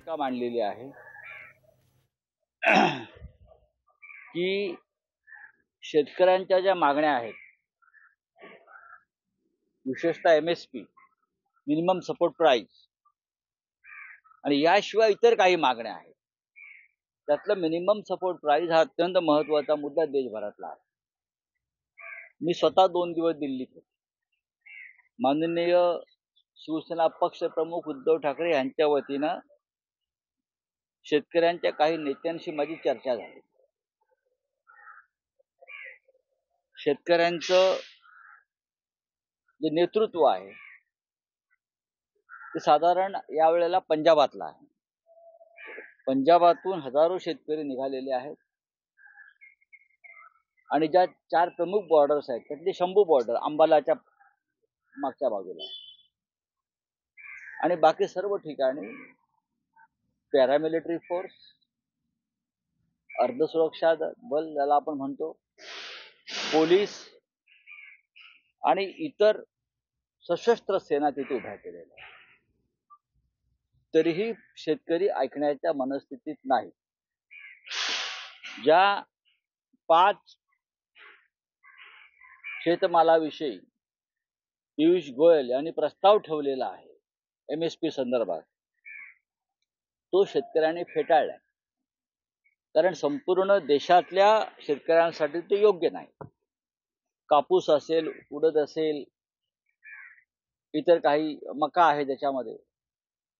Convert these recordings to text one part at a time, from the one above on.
भूमिका मांडलेली आहे की शेतकऱ्यांच्या ज्या मागण्या आहेत, विशेषतः MSP मिनिमम सपोर्ट प्राइस आणि याशिवाय इतर काही मागण्या आहेत, त्यातलं मिनिमम सपोर्ट प्राइस हा अत्यंत महत्त्वाचा मुद्दा देशभरातला आहे. मी स्वतः 2 दिवस दिल्लीत होतो. माननीय शिवसेना पक्षप्रमुख उद्धव ठाकरे यांच्या वतीनं शेतकऱ्यांच्या काही नेत्यांशी माझी चर्चा झाली. शेतकऱ्यांचं जे नेतृत्व आहे ते साधारण यावेळेला पंजाबातलं आहे. पंजाबातून हजारो शेतकरी निघालेले आहेत आणि ज्या 4 प्रमुख बॉर्डर्स आहेत त्यातली शंभू बॉर्डर अंबालाच्या मागच्या बाजूला आहे आणि बाकी सर्व ठिकाणी पॅरामिलिटरी फोर्स, अर्धसुरक्षा बल ज्याला आपण म्हणतो, पोलीस आणि इतर सशस्त्र सेना तिथे उभ्या केलेल्या आहेत. तरीही शेतकरी ऐकण्याच्या मनस्थितीत नाही. ज्या 5 शेतमालाविषयी पियुष गोयल यांनी प्रस्ताव ठेवलेला आहे MSP संदर्भात, तो शेतकऱ्यांनी फेटाळलाय. कारण संपूर्ण देशातल्या शेतकऱ्यांसाठी ते योग्य नाही. कापूस असेल, उडद असेल, इतर काही मका आहे, त्याच्यामध्ये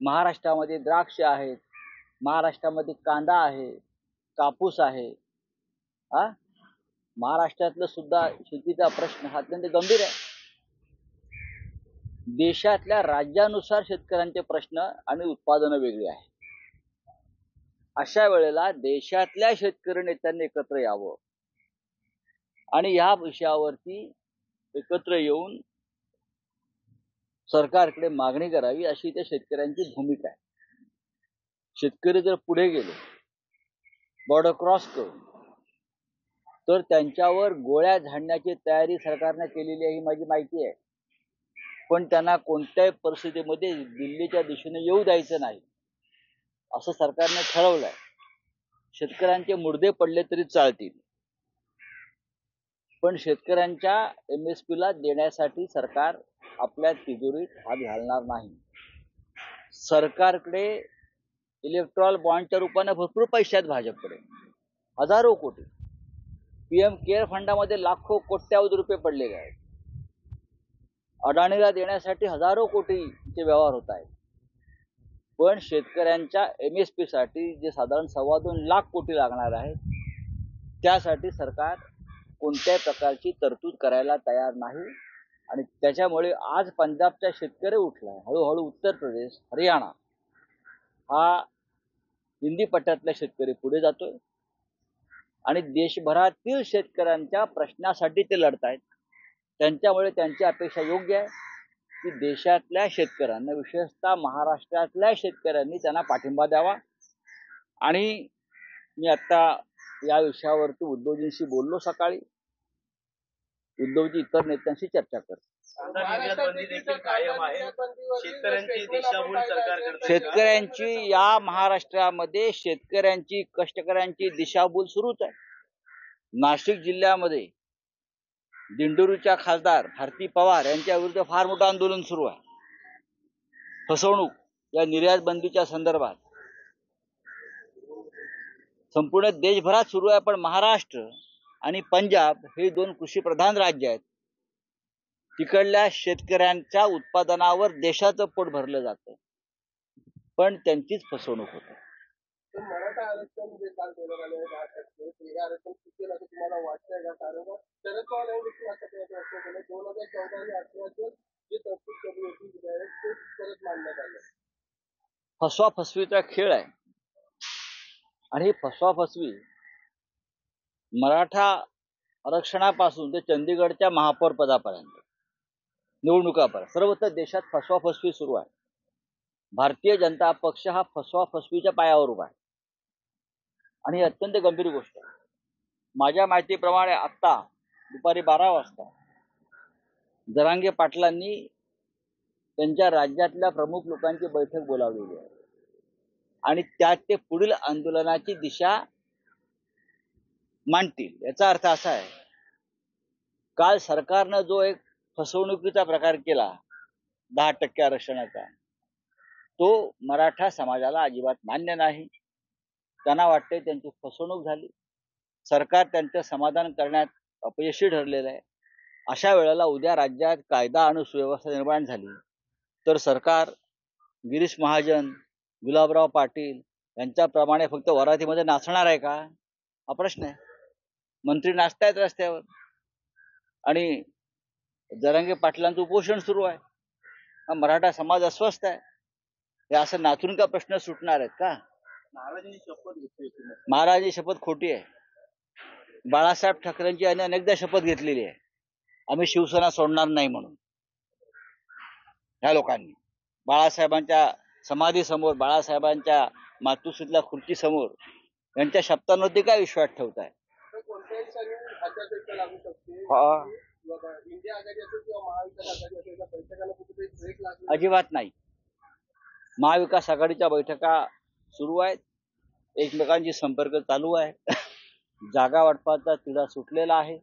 महाराष्ट्रामध्ये द्राक्ष आहेत, महाराष्ट्रामध्ये कांदा आहे, कापूस आहे. महाराष्ट्रातलं सुद्धा शेतीचा प्रश्न हा अत्यंत गंभीर आहे. देशातल्या राज्यानुसार शेतकऱ्यांचे प्रश्न आणि उत्पादनं वेगळी आहेत. अशा वेळेला देशातल्या शेतकरी नेत्यांनी एकत्र यावं आणि या विषयावरती एकत्र येऊन सरकारकडे मागणी करावी, अशी त्या शेतकऱ्यांची भूमिका आहे. शेतकरी जर पुढे गेले, बॉर्डर क्रॉस करून, तर त्यांच्यावर गोळ्या झाडण्याची तयारी सरकारने केलेली आहे ही माझी माहिती आहे. पण त्यांना कोणत्याही परिस्थितीमध्ये दिल्लीच्या दिशेने येऊ द्यायचं नाही असं सरकारने ठरवलंय. शेतकऱ्यांचे मुर्दे पडले तरी चालतील, पण शेतकऱ्यांच्या MSPला देण्यासाठी सरकार आपल्या तिजोरीत हात घालणार नाही. सरकारकडे इलेक्ट्रॉल बॉन्डच्या रूपाने भरपूर पैसे आहेत भाजपकडे, हजारो कोटी. PM केअर फंडामध्ये लाखो कोट्यावधी रुपये पडलेले आहेत. अडाणीला देण्यासाठी हजारो कोटीचे व्यवहार होत आहेत. पण शेतकऱ्यांच्या MSP साठी जे साधारण 2.25 लाख कोटी लागणार आहेत, त्यासाठी सरकार कोणत्याही प्रकारची तरतूद करायला तयार नाही. आणि त्याच्यामुळे आज पंजाबचा शेतकरी उठलाय. हळूहळू उत्तर प्रदेश, हरियाणा हा हिंदी पट्ट्यातला शेतकरी पुढे जातोय आणि देशभरातील शेतकऱ्यांच्या प्रश्नासाठी ते लढतायत. त्यांच्यामुळे त्यांची अपेक्षा योग्य आहे की देशातल्या शेतकऱ्यांना, विशेषतः महाराष्ट्रातल्या शेतकऱ्यांनी त्यांना पाठिंबा द्यावा. आणि मी आता या विषयावरती उद्धवजींशी बोललो सकाळी. उद्धवजी इतर नेत्यांशी चर्चा करतात. शेतकऱ्यांची या महाराष्ट्रामध्ये शेतकऱ्यांची, कष्टकऱ्यांची दिशाभूल सुरूच आहे. नाशिक जिल्ह्यामध्ये दिंडोरीच्या खासदार भारती पवार यांच्या विरुद्ध फार मोठं आंदोलन सुरू आहे. फसवणूक या निर्यात बंदीच्या संदर्भात संपूर्ण देशभरात सुरू आहे. पण महाराष्ट्र आणि पंजाब हे 2 कृषीप्रधान राज्य आहेत. तिकडल्या शेतकऱ्यांच्या उत्पादनावर देशाचं पोट भरलं जातं, पण त्यांचीच फसवणूक होते. मराठा आरक्षण जे काल देण्यात आले आहे, आरक्षण चुकेल असं तुम्हाला वाटतंय का? कारण शरद पवार यांनी देखील असं प्रश्न केला. 2014 आणि 18 जे तरतूद केली होती ते परत मांडण्यात आलं. फसवा फसवीचा खेळ आहे आणि ही फसवा फसवी मराठा आरक्षणापासून ते चंदीगडच्या महापौर पदापर्यंत, निवडणुकापर्यंत सर्वत्र देशात फसवा फसवी सुरू आहे. भारतीय जनता पक्ष हा फसवा फसवीच्या पायावर उभा आहे आणि ही अत्यंत गंभीर गोष्ट आहे. माझ्या माहितीप्रमाणे आत्ता दुपारी 12 वाजता जरांगे पाटलांनी त्यांच्या राज्यातल्या प्रमुख लोकांची बैठक बोलावलेली आहे. आणि त्यात ते पुढील आंदोलनाची दिशा मांडतील. याचा अर्थ असा आहे, काल सरकारनं जो एक फसवणुकीचा प्रकार केला 10% आरक्षणाचा, तो मराठा समाजाला अजिबात मान्य नाही. त्यांना वाटते त्यांची फसवणूक झाली, सरकार त्यांचं समाधान करण्यात अपयशी ठरलेलं आहे. अशा वेळेला उद्या राज्यात कायदा आणि सुव्यवस्था निर्माण झाली तर सरकार गिरीश महाजन, गुलाबराव पाटील यांच्याप्रमाणे फक्त वरातीमध्ये नाचणार आहे का? हा प्रश्न आहे. मंत्री नाचतायत रस्त्यावर आणि जरांगे पाटलांचं उपोषण सुरू आहे. हा मराठा समाज अस्वस्थ आहे. हे असं नाचून का प्रश्न सुटणार आहेत का? महाराजांनी शपथ घेतली होती. महाराजांची शपथ खोटी आहे. बाळासाहेब ठाकरेंची यांनी अनेकदा शपथ घेतलेली आहे, आम्ही शिवसेना सोडणार नाही म्हणून. ह्या लोकांनी बाळासाहेबांच्या समाधीसमोर, बाळासाहेबांच्या मातोश्रीतल्या खुर्चीसमोर यांच्या शब्दांवरती काय विश्वास ठेवताय? तर कोणत्याही क्षणी आचारसंहिता लागू शकते. इंडिया आघाडी असेल किंवा महाविकास आघाडी असेल, त्या बैठकाला कुठेतरी ब्रेक लागला अजिबात नाही. महाविकास आघाडीच्या बैठका सुरू आहेत, एकमेकांशी संपर्क चालू आहे, जागा वाटपाचा तिढा सुटलेला आहे.